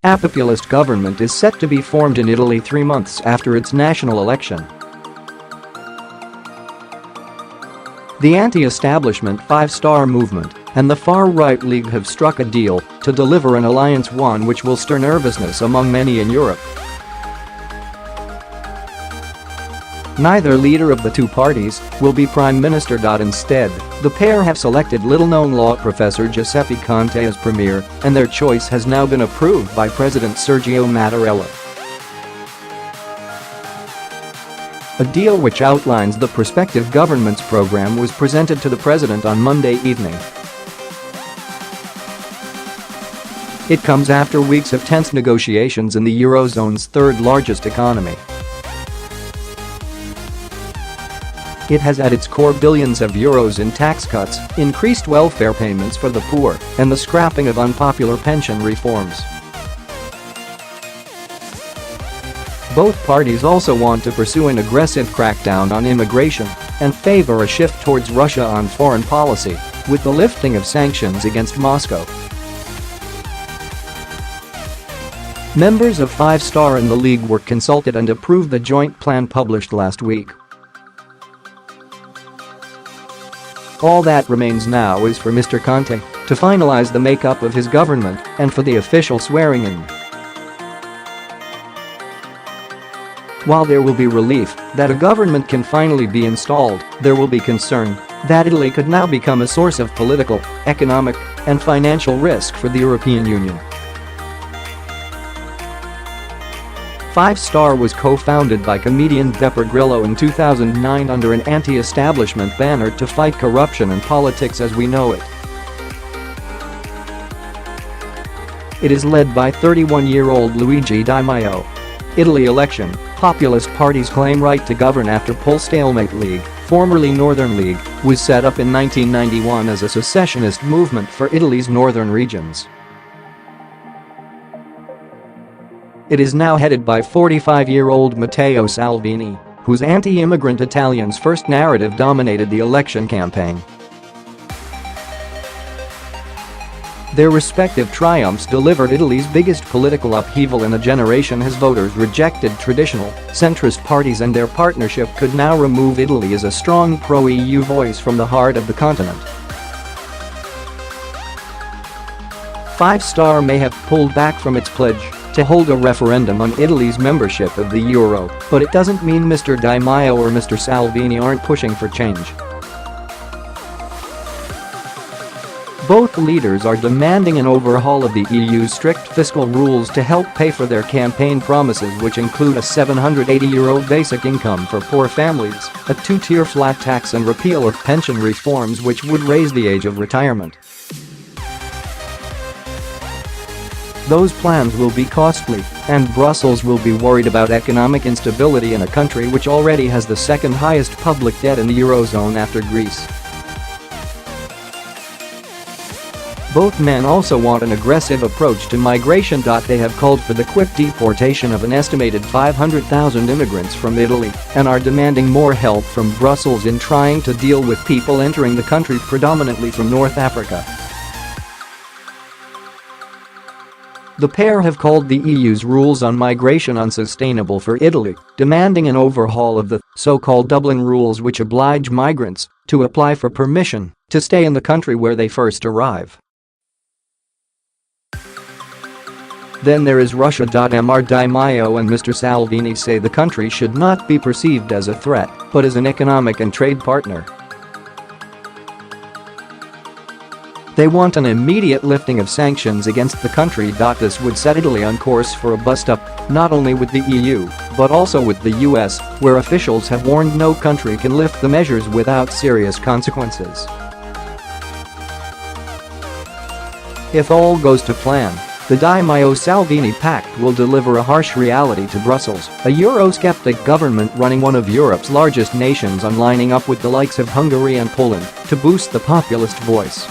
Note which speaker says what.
Speaker 1: A populist government is set to be formed in Italy 3 months after its national election. The anti-establishment Five Star Movement and the far-right League have struck a deal to deliver an alliance, one which will stir nervousness among many in Europe. Neither leader of the two parties will be prime minister. Instead, the pair have selected little-known law professor Giuseppe Conte as premier, and their choice has now been approved by President Sergio Mattarella. A deal which outlines the prospective government's program was presented to the president on Monday evening. It comes after weeks of tense negotiations in the Eurozone's third-largest economy. It has at its core billions of euros in tax cuts, increased welfare payments for the poor, and the scrapping of unpopular pension reforms. Both parties also want to pursue an aggressive crackdown on immigration and favor a shift towards Russia on foreign policy, with the lifting of sanctions against Moscow. Members of Five Star and the League were consulted and approved the joint plan published last week. All that remains now is for Mr. Conte to finalize the makeup of his government and for the official swearing-in. While there will be relief that a government can finally be installed, there will be concern that Italy could now become a source of political, economic, and financial risk for the European Union. Five Star was co-founded by comedian Beppe Grillo in 2009 under an anti-establishment banner to fight corruption and politics as we know it. It is led by 31-year-old Luigi Di Maio. Italy election: populist parties claim right to govern after poll stalemate. League, formerly Northern League, was set up in 1991 as a secessionist movement for Italy's northern regions. It is now headed by 45-year-old Matteo Salvini, whose anti-immigrant Italians first narrative dominated the election campaign. Their respective triumphs delivered Italy's biggest political upheaval in a generation as voters rejected traditional, centrist parties, and their partnership could now remove Italy as a strong pro-EU voice from the heart of the continent. Five Star may have pulled back from its pledge to hold a referendum on Italy's membership of the euro, but it doesn't mean Mr. Di Maio or Mr. Salvini aren't pushing for change. Both leaders are demanding an overhaul of the EU's strict fiscal rules to help pay for their campaign promises, which include a €780 basic income for poor families, a two-tier flat tax, and repeal of pension reforms which would raise the age of retirement. Those plans will be costly, and Brussels will be worried about economic instability in a country which already has the second highest public debt in the Eurozone after Greece. Both men also want an aggressive approach to migration. They have called for the quick deportation of an estimated 500,000 immigrants from Italy and are demanding more help from Brussels in trying to deal with people entering the country predominantly from North Africa. The pair have called the EU's rules on migration unsustainable for Italy, demanding an overhaul of the so-called Dublin rules, which oblige migrants to apply for permission to stay in the country where they first arrive. Then there is Russia. Mr. Di Maio and Mr. Salvini say the country should not be perceived as a threat, but as an economic and trade partner. They want an immediate lifting of sanctions against the country. This would set Italy on course for a bust-up, not only with the EU, but also with the US, where officials have warned no country can lift the measures without serious consequences. If all goes to plan, the Di Maio-Salvini pact will deliver a harsh reality to Brussels, a Eurosceptic government running one of Europe's largest nations on lining up with the likes of Hungary and Poland to boost the populist voice.